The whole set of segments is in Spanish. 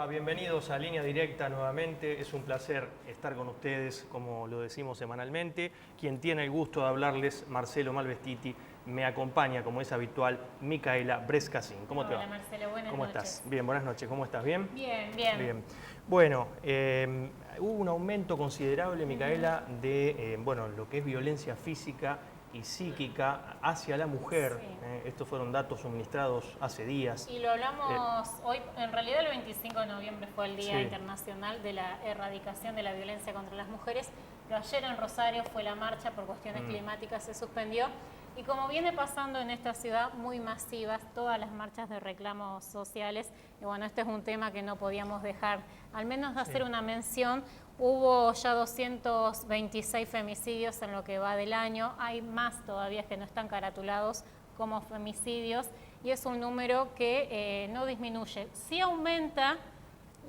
Bienvenidos a Línea Directa nuevamente. Es un placer estar con ustedes, como lo decimos semanalmente. Quien tiene el gusto de hablarles, Marcelo Malvestiti, me acompaña, como es habitual, Micaela Brescasín. ¿Cómo te va? Hola Marcelo, buenas ¿Cómo noches. estás? Bien, buenas noches. ¿Cómo estás? ¿Bien? Bien, bien. Bien. Bueno, hubo un aumento considerable, Micaela, de lo que es violencia física y psíquica hacia la mujer. Sí. Estos fueron datos suministrados hace días. Y lo hablamos hoy, en realidad el 25 de noviembre fue el Día Sí. Internacional de la Erradicación de la Violencia contra las Mujeres, pero ayer en Rosario fue la marcha por cuestiones climáticas, se suspendió. Y como viene pasando en esta ciudad, muy masivas todas las marchas de reclamos sociales, y bueno, este es un tema que no podíamos dejar, al menos hacer una mención. Hubo ya 226 femicidios en lo que va del año, hay más todavía que no están caratulados como femicidios, y es un número que no disminuye. Sí aumenta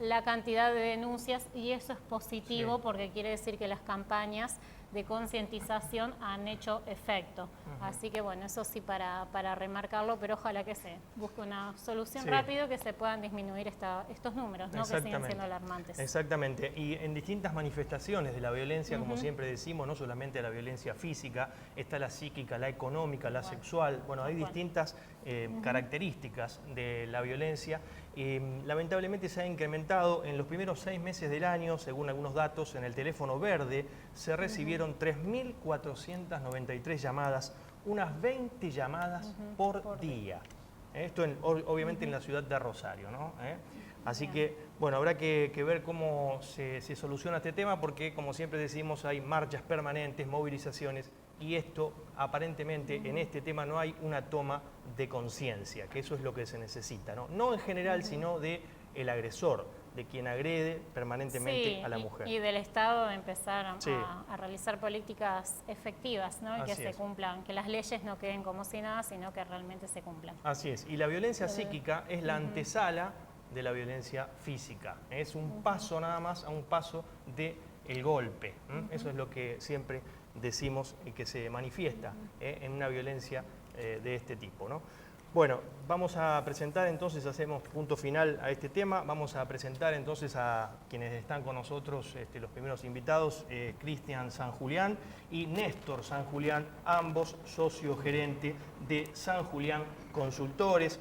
la cantidad de denuncias, y eso es positivo, porque quiere decir que las campañas de concientización han hecho efecto. Así que bueno, eso sí para remarcarlo, pero ojalá que se busque una solución rápido, que se puedan disminuir estos números, ¿no? Que siguen siendo alarmantes. Exactamente, y en distintas manifestaciones de la violencia, como siempre decimos, no solamente la violencia física, está la psíquica, la económica, la sexual. Bueno, hay distintas características de la violencia. Lamentablemente se ha incrementado en los primeros 6 meses del año, según algunos datos, en el teléfono verde se recibieron 3.493 llamadas, unas 20 llamadas por día. Esto obviamente en la ciudad de Rosario, ¿no? Así que, bueno, habrá que ver cómo se soluciona este tema, porque, como siempre decimos, hay marchas permanentes, movilizaciones, y esto, aparentemente, en este tema no hay una toma de conciencia, que eso es lo que se necesita, ¿no? No en general, sino del agresor, de quien agrede permanentemente a la mujer. Y del Estado de empezar a realizar políticas efectivas, ¿no? Y que se cumplan, que las leyes no queden como si nada, sino que realmente se cumplan. Así es, y la violencia psíquica es la antesala de la violencia física. Es un paso nada más, a un paso del golpe. Eso es lo que siempre decimos y que se manifiesta en una violencia de este tipo, ¿no? Bueno, vamos a presentar entonces, hacemos punto final a este tema, vamos a presentar entonces a quienes están con nosotros, los primeros invitados, Cristian San Julián y Néstor San Julián, ambos socio gerente de San Julián Consultores.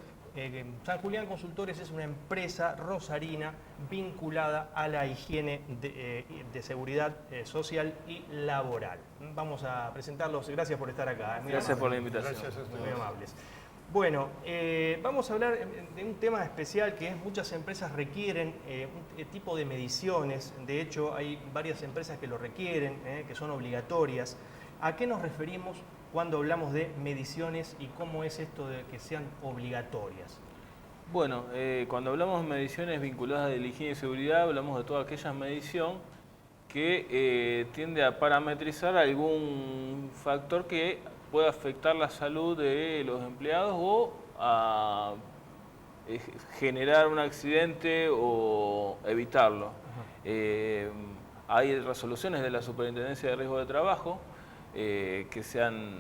San Julián Consultores es una empresa rosarina vinculada a la higiene de seguridad social y laboral. Vamos a presentarlos, gracias por estar acá. Gracias por la invitación. Gracias a ustedes. Muy amables. Bueno, vamos a hablar de un tema especial que es muchas empresas requieren un tipo de mediciones. De hecho, hay varias empresas que lo requieren, que son obligatorias. ¿A qué nos referimos cuando hablamos de mediciones y cómo es esto de que sean obligatorias? Bueno, cuando hablamos de mediciones vinculadas a la higiene y seguridad, hablamos de toda aquella medición que tiende a parametrizar algún factor que pueda afectar la salud de los empleados o a generar un accidente o evitarlo. Hay resoluciones de la Superintendencia de Riesgo de Trabajo que se han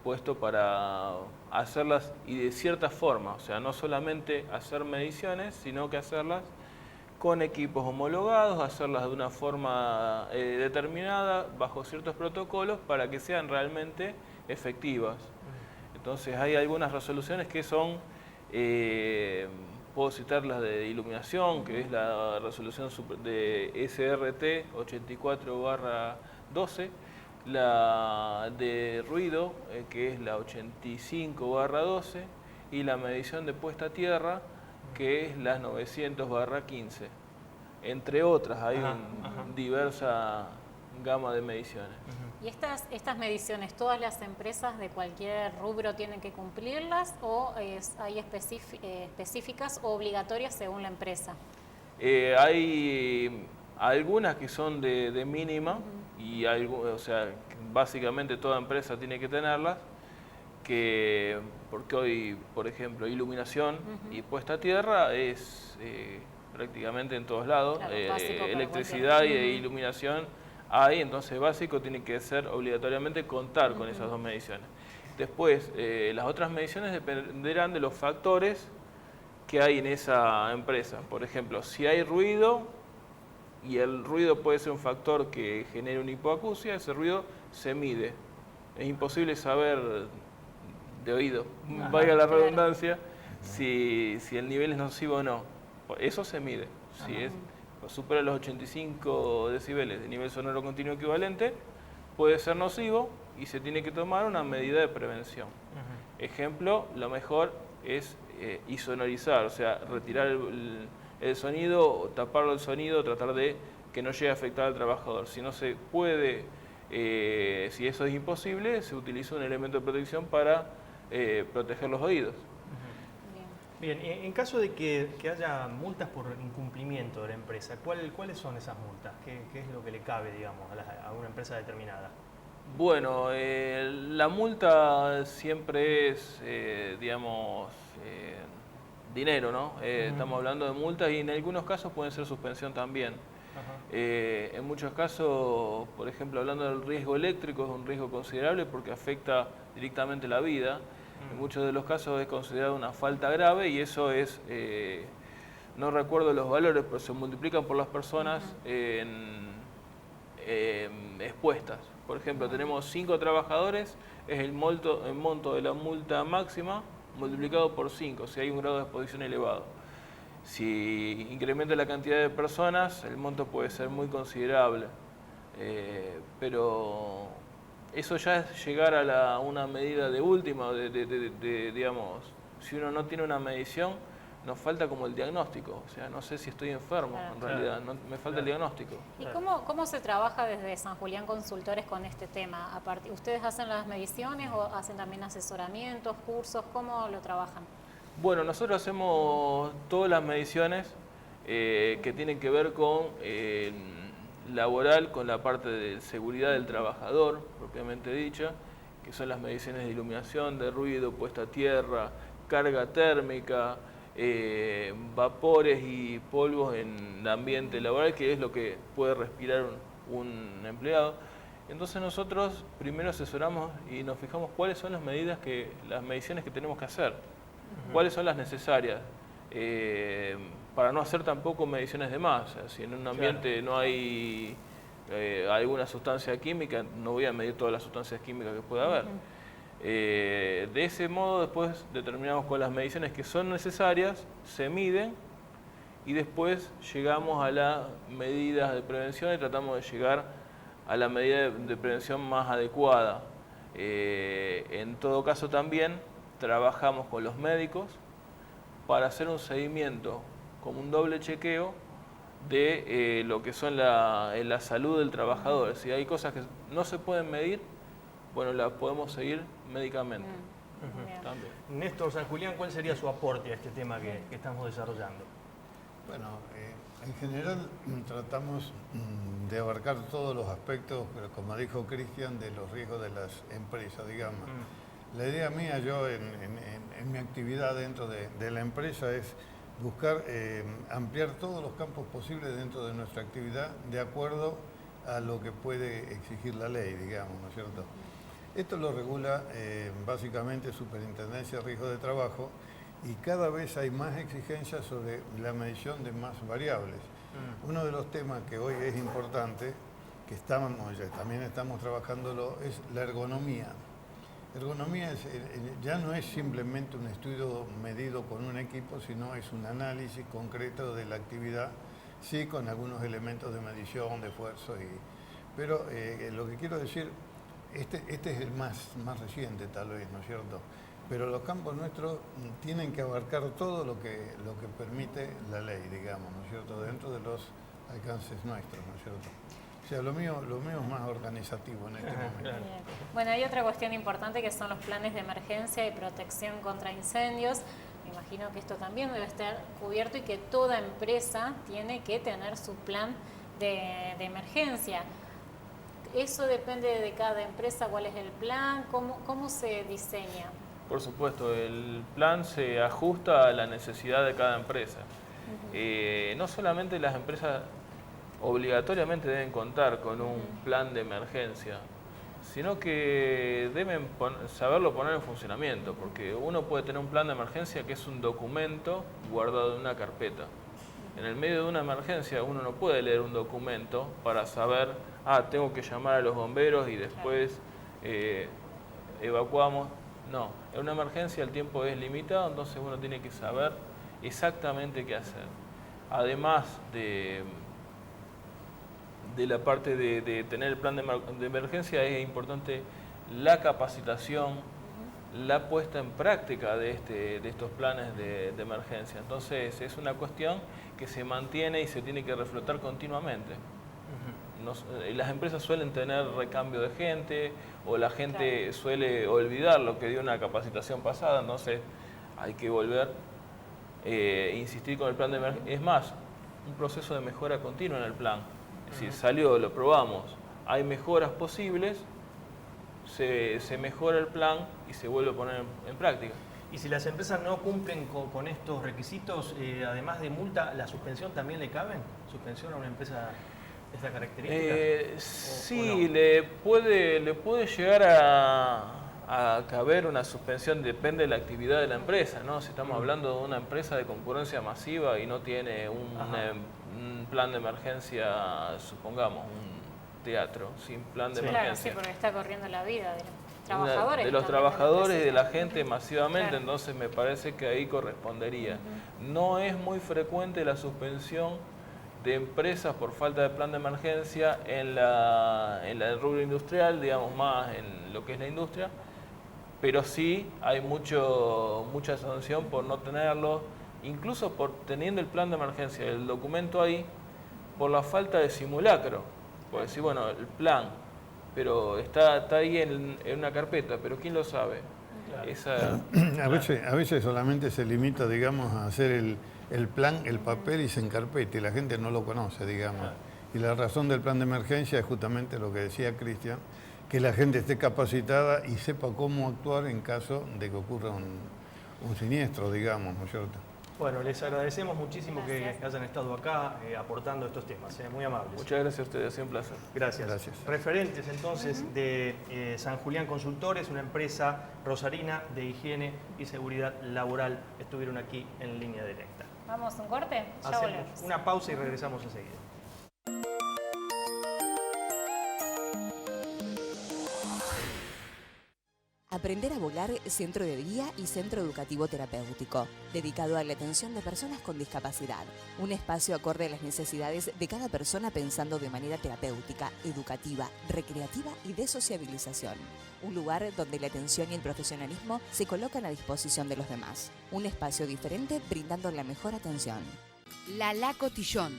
puesto para hacerlas y de cierta forma, o sea, no solamente hacer mediciones, sino que hacerlas con equipos homologados, hacerlas de una forma determinada, bajo ciertos protocolos, para que sean realmente efectivas. Entonces hay algunas resoluciones que son, puedo citar las de iluminación, que es la resolución de SRT 84/12, la de ruido, que es la 85/12, y la medición de puesta a tierra, que es la 900/15. Entre otras, hay diversa gama de mediciones. ¿Y estas mediciones, todas las empresas de cualquier rubro tienen que cumplirlas, o hay específicas o obligatorias según la empresa? Hay algunas que son de mínima, y o sea, básicamente toda empresa tiene que tenerlas, porque hoy, por ejemplo, iluminación y puesta a tierra es prácticamente en todos lados. Claro, electricidad y iluminación hay, entonces básico tiene que ser obligatoriamente contar con esas dos mediciones. Después, las otras mediciones dependerán de los factores que hay en esa empresa. Por ejemplo, si hay ruido, y el ruido puede ser un factor que genere una hipoacusia, ese ruido se mide. Es imposible saber de oído, valga la redundancia, si el nivel es nocivo o no. Eso se mide. Si supera los 85 decibeles de nivel sonoro continuo equivalente, puede ser nocivo y se tiene que tomar una medida de prevención. Ejemplo, lo mejor es insonorizar, o sea, retirar el sonido, o taparlo el sonido, tratar de que no llegue a afectar al trabajador. Si no se puede, si eso es imposible, se utiliza un elemento de protección para proteger los oídos. Bien, en caso de que haya multas por incumplimiento de la empresa, ¿cuáles son esas multas? ¿Qué es lo que le cabe, digamos, a una empresa determinada? Bueno, la multa siempre es, digamos, dinero, ¿no? Estamos hablando de multas y en algunos casos pueden ser suspensión también. En muchos casos, por ejemplo, hablando del riesgo eléctrico, es un riesgo considerable porque afecta directamente la vida. En muchos de los casos es considerado una falta grave y eso es, no recuerdo los valores, pero se multiplican por las personas expuestas. Por ejemplo, tenemos 5 trabajadores, es el monto de la multa máxima multiplicado por 5, si hay un grado de exposición elevado. Si incrementa la cantidad de personas, el monto puede ser muy considerable, pero eso ya es llegar a una medida de última, digamos, si uno no tiene una medición, nos falta como el diagnóstico, o sea, no sé si estoy enfermo, en realidad, me falta el diagnóstico. ¿Y cómo se trabaja desde San Julián Consultores con este tema? ¿Ustedes hacen las mediciones o hacen también asesoramientos, cursos? ¿Cómo lo trabajan? Bueno, nosotros hacemos todas las mediciones que tienen que ver con laboral, con la parte de seguridad del trabajador, propiamente dicha, que son las mediciones de iluminación, de ruido, puesta a tierra, carga térmica, vapores y polvos en el ambiente laboral, que es lo que puede respirar un empleado. Entonces nosotros primero asesoramos y nos fijamos cuáles son las mediciones que tenemos que hacer, cuáles son las necesarias, para no hacer tampoco mediciones de más. O sea, si en un ambiente no hay alguna sustancia química, no voy a medir todas las sustancias químicas que pueda haber. De ese modo después determinamos con las mediciones que son necesarias, se miden y después llegamos a las medidas de prevención y tratamos de llegar a la medida de prevención más adecuada. En todo caso también trabajamos con los médicos para hacer un seguimiento, como un doble chequeo de lo que son la salud del trabajador. Si hay cosas que no se pueden medir, bueno, las podemos seguir médicamente. También. Néstor San Julián, ¿cuál sería su aporte a este tema que estamos desarrollando? Bueno, en general tratamos de abarcar todos los aspectos, pero como dijo Cristian, de los riesgos de las empresas, digamos. La idea mía, yo en mi actividad dentro de la empresa es buscar ampliar todos los campos posibles dentro de nuestra actividad de acuerdo a lo que puede exigir la ley, digamos, ¿no es cierto? Esto lo regula básicamente Superintendencia de Riesgos de Trabajo y cada vez hay más exigencias sobre la medición de más variables. Uno de los temas que hoy es importante, que también estamos trabajándolo, es la ergonomía. Ergonomía ya no es simplemente un estudio medido con un equipo, sino es un análisis concreto de la actividad, sí con algunos elementos de medición, de esfuerzo, pero lo que quiero decir, este es el más reciente tal vez, ¿no es cierto? Pero los campos nuestros tienen que abarcar todo lo que permite la ley, digamos, ¿no es cierto? Dentro de los alcances nuestros, ¿no es cierto? O sea, lo mío es más organizativo en este momento. Bueno, hay otra cuestión importante que son los planes de emergencia y protección contra incendios. Me imagino que esto también debe estar cubierto y que toda empresa tiene que tener su plan de emergencia. ¿Eso depende de cada empresa? ¿Cuál es el plan? ¿Cómo se diseña? Por supuesto, el plan se ajusta a la necesidad de cada empresa. No solamente las empresas obligatoriamente deben contar con un plan de emergencia, sino que deben saberlo poner en funcionamiento, porque uno puede tener un plan de emergencia que es un documento guardado en una carpeta. En el medio de una emergencia uno no puede leer un documento para saber, tengo que llamar a los bomberos y después evacuamos. No, en una emergencia el tiempo es limitado, entonces uno tiene que saber exactamente qué hacer. Además de la parte de tener el plan de emergencia, es importante la capacitación, la puesta en práctica de estos planes de emergencia. Entonces es una cuestión que se mantiene y se tiene que reflotar continuamente. Las empresas suelen tener recambio de gente, o la gente suele olvidar lo que dio una capacitación pasada, entonces hay que volver insistir con el plan de emergencia. Es más, un proceso de mejora continua en el plan. Es decir, salió, lo probamos, hay mejoras posibles, se mejora el plan y se vuelve a poner en práctica. Y si las empresas no cumplen con estos requisitos, además de multa, ¿la suspensión también le cabe? ¿Suspensión a una empresa de esta característica? Sí, no? le puede llegar a caber una suspensión, depende de la actividad de la empresa, ¿no? Si estamos hablando de una empresa de concurrencia masiva y no tiene un plan de emergencia, supongamos, un teatro sin plan de emergencia. Claro, sí, porque está corriendo la vida de los trabajadores. De los trabajadores y de la gente masivamente, entonces me parece que ahí correspondería. No es muy frecuente la suspensión de empresas por falta de plan de emergencia en el rubro industrial, digamos más en lo que es la industria, pero sí hay mucha sanción por no tenerlo, incluso por teniendo el plan de emergencia, el documento ahí, por la falta de simulacro. Por decir, bueno, el plan, pero está ahí en una carpeta, pero ¿quién lo sabe? Claro. A veces solamente se limita, digamos, a hacer el plan, el papel y se encarpeta, y la gente no lo conoce, digamos. Claro. Y la razón del plan de emergencia es justamente lo que decía Cristian, que la gente esté capacitada y sepa cómo actuar en caso de que ocurra un siniestro, digamos, ¿no es cierto? Bueno, les agradecemos muchísimo que hayan estado acá aportando estos temas, muy amables. Muchas gracias a ustedes, ha sido un placer. Gracias. Referentes entonces de San Julián Consultores, una empresa rosarina de higiene y seguridad laboral, estuvieron aquí en Línea Directa. ¿Vamos a un corte? Ya volvemos. Una pausa y regresamos enseguida. Aprender a Volar, centro de día y centro educativo terapéutico, dedicado a la atención de personas con discapacidad. Un espacio acorde a las necesidades de cada persona pensando de manera terapéutica, educativa, recreativa y de sociabilización. Un lugar donde la atención y el profesionalismo se colocan a disposición de los demás. Un espacio diferente brindando la mejor atención. La Cotillón.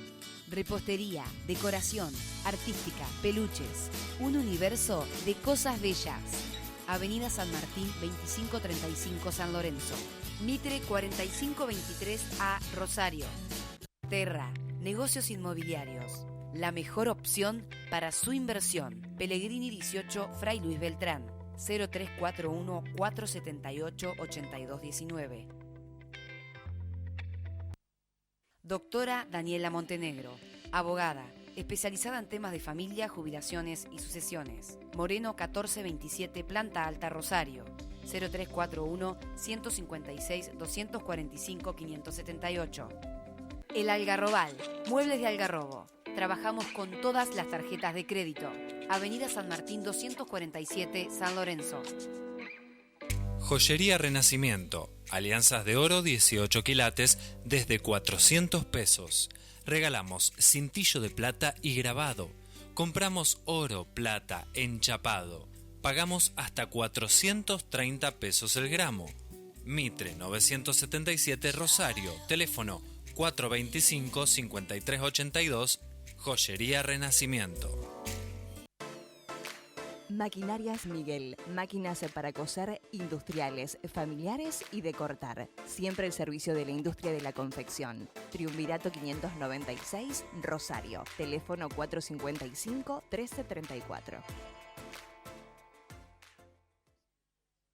Repostería, decoración, artística, peluches. Un universo de cosas bellas. Avenida San Martín 2535 San Lorenzo, Mitre 4523A Rosario. Terra, negocios inmobiliarios, la mejor opción para su inversión. Pellegrini 18 Fray Luis Beltrán, 0341 478 8219. Doctora Daniela Montenegro, abogada, especializada en temas de familia, jubilaciones y sucesiones. Moreno 1427, Planta Alta, Rosario. 0341 156 245 578. El Algarrobal, muebles de Algarrobo. Trabajamos con todas las tarjetas de crédito. Avenida San Martín 247, San Lorenzo. Joyería Renacimiento. Alianzas de oro 18 quilates desde 400 pesos. Regalamos cintillo de plata y grabado. Compramos oro, plata, enchapado. Pagamos hasta 430 pesos el gramo. Mitre 977 Rosario. Teléfono 425-5382. Joyería Renacimiento. Maquinarias Miguel, máquinas para coser industriales, familiares y de cortar. Siempre el servicio de la industria de la confección. Triunvirato 596, Rosario. Teléfono 455-1334.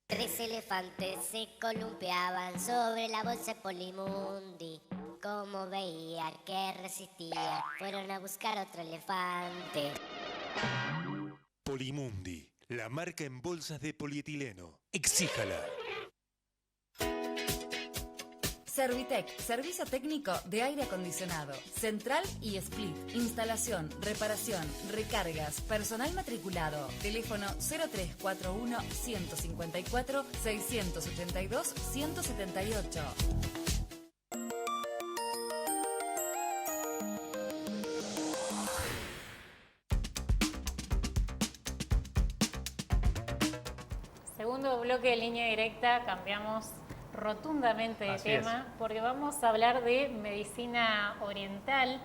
3 elefantes se columpiaban sobre la bolsa de Polimundi. Como veía que resistía, fueron a buscar otro elefante. Polimundi, la marca en bolsas de polietileno. Exíjala. Servitec, servicio técnico de aire acondicionado, central y split, instalación, reparación, recargas, personal matriculado, teléfono 0341 154 682 178. Segundo bloque de Línea Directa, cambiamos rotundamente de tema porque vamos a hablar de medicina oriental,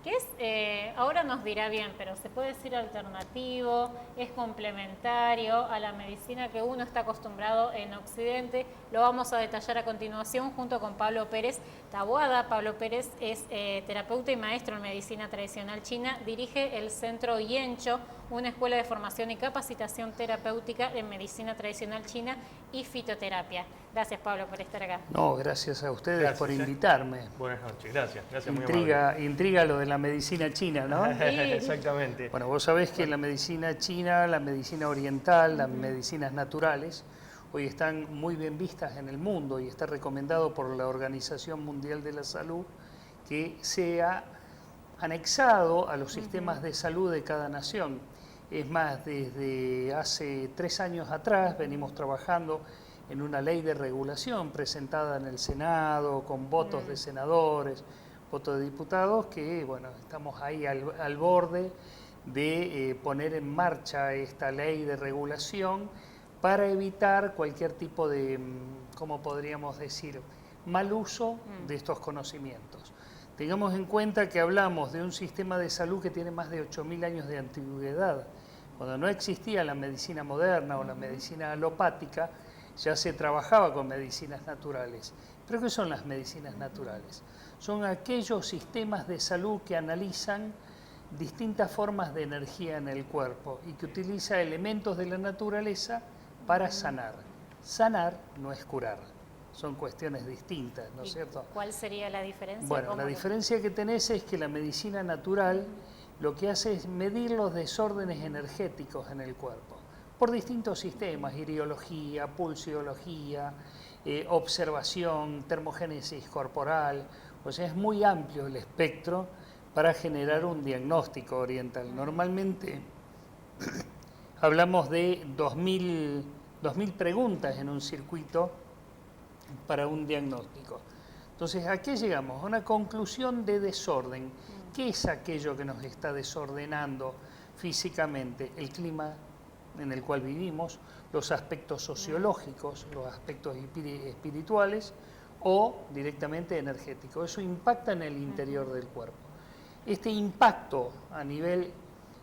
que es, ahora nos dirá bien, pero se puede decir alternativo, es complementario a la medicina que uno está acostumbrado en Occidente. Lo vamos a detallar a continuación junto con Pablo Pérez Taboada. Pablo Pérez es terapeuta y maestro en medicina tradicional china, dirige el Centro Yencho, una escuela de formación y capacitación terapéutica en medicina tradicional china y fitoterapia. Gracias, Pablo, por estar acá. No, gracias a ustedes por invitarme. Buenas noches, gracias. Muy amable. Intriga lo de la medicina china, ¿no? Sí. Exactamente. Bueno, vos sabés que la medicina china, la medicina oriental, las medicinas naturales, hoy están muy bien vistas en el mundo y está recomendado por la Organización Mundial de la Salud que sea anexado a los sistemas de salud de cada nación. Es más, desde hace 3 años atrás venimos trabajando en una ley de regulación presentada en el Senado con votos de senadores, votos de diputados, que bueno, estamos ahí al borde de poner en marcha esta ley de regulación para evitar cualquier tipo de, ¿cómo podríamos decir?, mal uso de estos conocimientos. Tengamos en cuenta que hablamos de un sistema de salud que tiene más de 8.000 años de antigüedad. Cuando no existía la medicina moderna o la medicina alopática, ya se trabajaba con medicinas naturales. ¿Pero qué son las medicinas naturales? Son aquellos sistemas de salud que analizan distintas formas de energía en el cuerpo y que utiliza elementos de la naturaleza para sanar. Sanar no es curar. Son cuestiones distintas, ¿no es cierto? ¿Cuál sería la diferencia? Bueno, la diferencia que tenés es que la medicina natural lo que hace es medir los desórdenes energéticos en el cuerpo por distintos sistemas, iriología, pulsiología, observación, termogénesis corporal. O sea, es muy amplio el espectro para generar un diagnóstico oriental. Normalmente hablamos de 2.000 preguntas en un circuito para un diagnóstico. Entonces, ¿a qué llegamos? A una conclusión de desorden. ¿Qué es aquello que nos está desordenando físicamente? El clima en el cual vivimos, los aspectos sociológicos, los aspectos espirituales o directamente energéticos. Eso impacta en el interior del cuerpo. Este impacto a nivel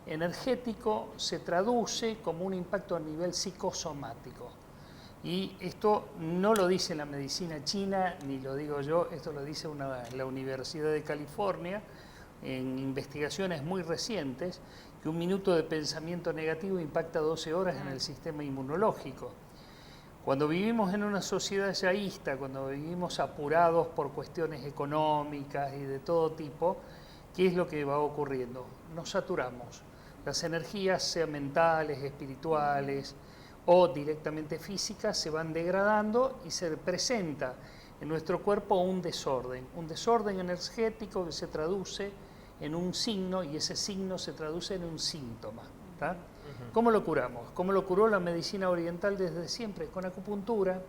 energético se traduce como un impacto a nivel psicosomático. Y esto no lo dice la medicina china, ni lo digo yo, esto lo dice la Universidad de California en investigaciones muy recientes, que 1 minuto de pensamiento negativo impacta 12 horas en el sistema inmunológico. Cuando vivimos en una sociedad yaísta, cuando vivimos apurados por cuestiones económicas y de todo tipo, ¿qué es lo que va ocurriendo? Nos saturamos. Las energías, sean mentales, espirituales o directamente físicas, se van degradando y se presenta en nuestro cuerpo un desorden energético que se traduce en un signo y ese signo se traduce en un síntoma. ¿Tá? ¿Cómo lo curamos? ¿Cómo lo curó la medicina oriental desde siempre? Con acupuntura.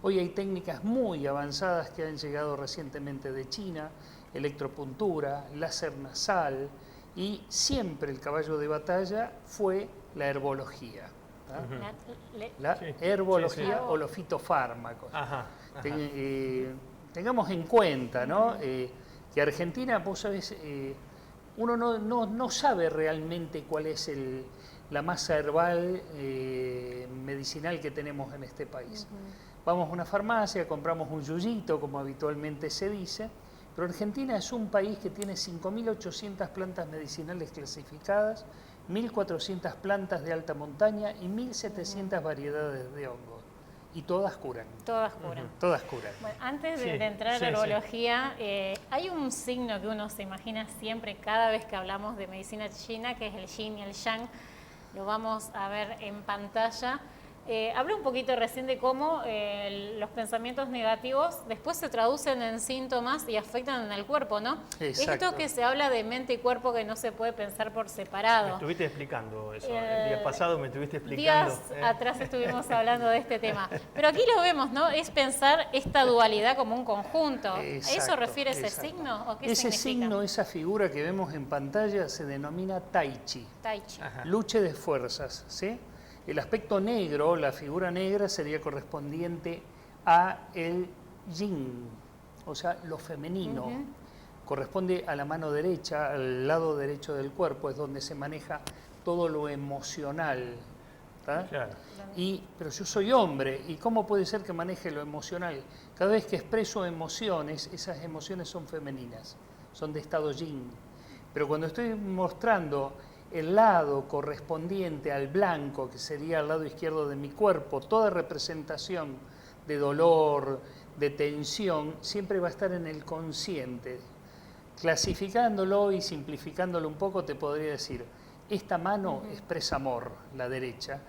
Hoy hay técnicas muy avanzadas que han llegado recientemente de China, electropuntura, láser nasal, y siempre el caballo de batalla fue la herbología. La herbología o los fitofármacos. Tengamos en cuenta, ¿no? Que Argentina, vos sabés, uno no sabe realmente cuál es la masa herbal medicinal que tenemos en este país. Vamos a una farmacia, compramos un yuyito, como habitualmente se dice, pero Argentina es un país que tiene 5.800 plantas medicinales clasificadas, 1.400 plantas de alta montaña y 1.700 variedades de hongos. Y todas curan. Todas curan. Todas curan. Bueno, antes de entrar a herbología, hay un signo que uno se imagina siempre cada vez que hablamos de medicina china, que es el yin y el yang. lo vamos a ver en pantalla. Hablé un poquito recién de cómo los pensamientos negativos después se traducen en síntomas y afectan en el cuerpo, ¿no? Exacto. Esto que se habla de mente y cuerpo, que no se puede pensar por separado. Me estuviste explicando eso. El día pasado me estuviste explicando. Días atrás estuvimos hablando de este tema. Pero aquí lo vemos, ¿no? Es pensar esta dualidad como un conjunto. Exacto, ¿A eso refiere ese exacto. signo? ¿O qué Ese significa? signo, esa figura que vemos en pantalla se denomina Tai Chi. Tai Chi. Lucha de fuerzas, ¿sí? El aspecto negro, la figura negra, sería correspondiente a el yin, o sea, lo femenino. Corresponde a la mano derecha, al lado derecho del cuerpo, es donde se maneja todo lo emocional. Claro. Pero yo soy hombre, ¿y cómo puede ser que maneje lo emocional? Cada vez que expreso emociones, esas emociones son femeninas, son de estado yin. Pero cuando estoy mostrando el lado correspondiente al blanco, que sería el lado izquierdo de mi cuerpo, toda representación de dolor, de tensión, siempre va a estar en el consciente. Clasificándolo y simplificándolo un poco, te podría decir, esta mano expresa amor, la derecha,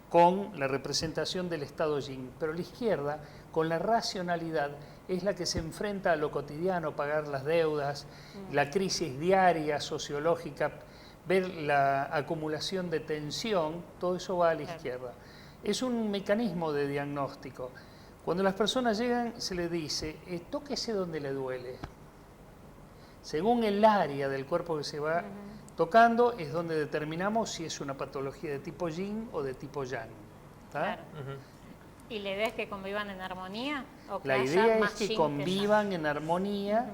con la representación del estado yin, pero la izquierda, con la racionalidad, es la que se enfrenta a lo cotidiano, pagar las deudas, la crisis diaria, sociológica, ver la acumulación de tensión, todo eso va a la izquierda. Es un mecanismo de diagnóstico. Cuando las personas llegan, se les dice, tóquese donde le duele. Según el área del cuerpo que se va tocando, es donde determinamos si es una patología de tipo yin o de tipo yang. Claro. ¿Y la idea es que convivan en armonía? ¿O que La haya idea es más que yin convivan en armonía.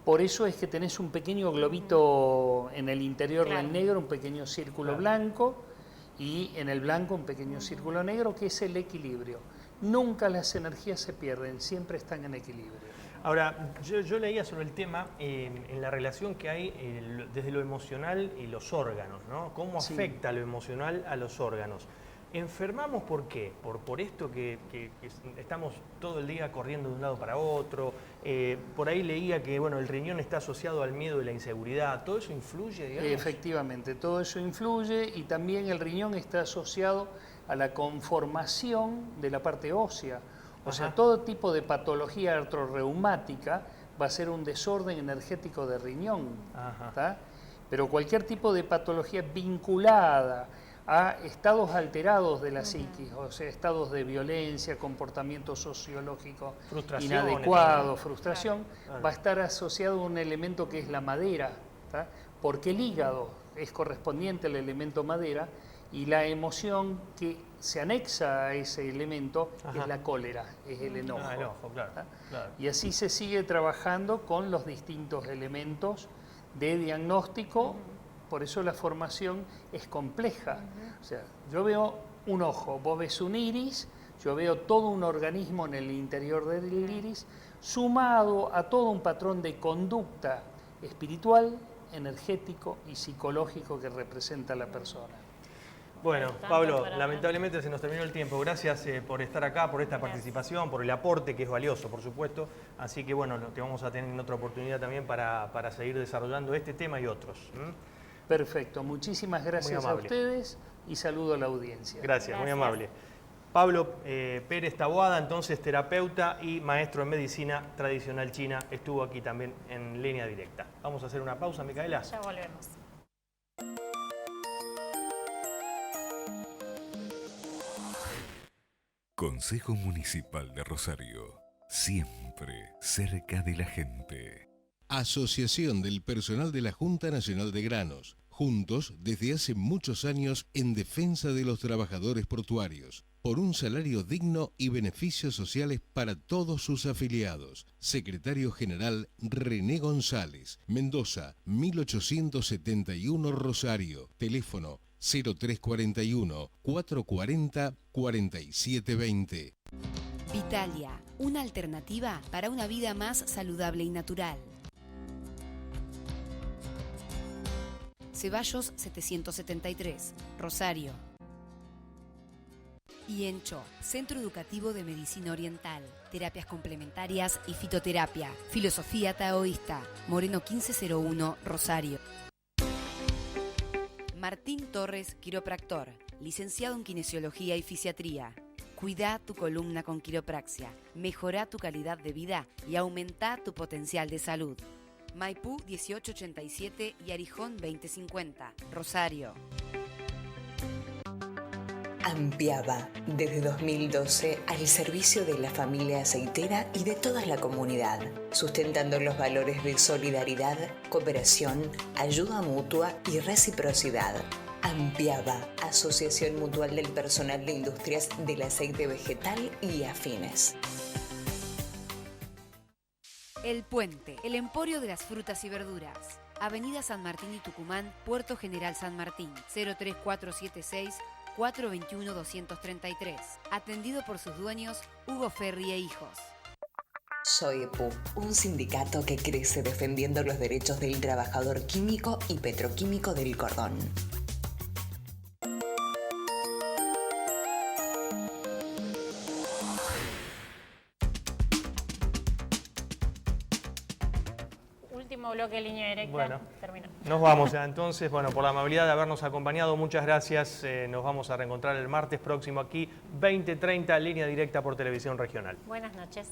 Por eso es que tenés un pequeño globito en el interior del negro, un pequeño círculo blanco, y en el blanco un pequeño círculo negro, que es el equilibrio. Nunca las energías se pierden, siempre están en equilibrio. Ahora, yo leía sobre el tema en la relación que hay desde lo emocional y los órganos, ¿no? ¿Cómo afecta lo emocional a los órganos? ¿Enfermamos por qué? ¿Por esto que estamos todo el día corriendo de un lado para otro? Por ahí leía que el riñón está asociado al miedo y la inseguridad. ¿Todo eso influye, digamos? Efectivamente, todo eso influye, y también el riñón está asociado a la conformación de la parte ósea. O sea, todo tipo de patología artrorreumática va a ser un desorden energético de riñón. Pero cualquier tipo de patología vinculada a estados alterados de la psiquis, o sea, estados de violencia, comportamiento sociológico inadecuado, frustración, va a estar asociado a un elemento que es la madera, porque el hígado es correspondiente al elemento madera, y la emoción que se anexa a ese elemento es la cólera, es el enojo. El enojo, claro. Y así se sigue trabajando con los distintos elementos de diagnóstico. Por eso la formación es compleja. O sea, yo veo un ojo, vos ves un iris, yo veo todo un organismo en el interior del iris, sumado a todo un patrón de conducta espiritual, energético y psicológico que representa a la persona. Bueno, Pablo, lamentablemente se nos terminó el tiempo. Gracias por estar acá, por esta participación, por el aporte que es valioso, por supuesto. Así que te vamos a tener en otra oportunidad también para seguir desarrollando este tema y otros. Perfecto, muchísimas gracias a ustedes y saludo a la audiencia. Gracias, muy amable. Pablo Pérez Taboada, entonces terapeuta y maestro en medicina tradicional china, estuvo aquí también en línea directa. Vamos a hacer una pausa, Micaela. Ya volvemos. Consejo Municipal de Rosario, siempre cerca de la gente. Asociación del Personal de la Junta Nacional de Granos, juntos desde hace muchos años en defensa de los trabajadores portuarios, por un salario digno y beneficios sociales para todos sus afiliados. Secretario General René González, Mendoza, 1871 Rosario, teléfono 0341 440 4720. Vitalia, una alternativa para una vida más saludable y natural. Ceballos 773, Rosario. IENCHO, Centro Educativo de Medicina Oriental, terapias complementarias y fitoterapia, filosofía taoísta, Moreno 1501, Rosario. Martín Torres, quiropractor, licenciado en Kinesiología y Fisiatría. Cuida tu columna con quiropraxia, mejora tu calidad de vida y aumenta tu potencial de salud. Maipú 1887 y Arijón 2050, Rosario. Ampiaba, desde 2012, al servicio de la familia aceitera y de toda la comunidad, sustentando los valores de solidaridad, cooperación, ayuda mutua y reciprocidad. Ampiaba, Asociación Mutual del Personal de Industrias del Aceite Vegetal y Afines. El Puente, el emporio de las frutas y verduras. Avenida San Martín y Tucumán, Puerto General San Martín, 03476 421-233. Atendido por sus dueños, Hugo Ferri e hijos. SOEPU, un sindicato que crece defendiendo los derechos del trabajador químico y petroquímico del cordón. Bloque de Línea Directa. Bueno, terminó. Nos vamos ya entonces. Bueno, por la amabilidad de habernos acompañado, muchas gracias. Nos vamos a reencontrar el martes próximo aquí, 20:30, Línea Directa por Televisión Regional. Buenas noches.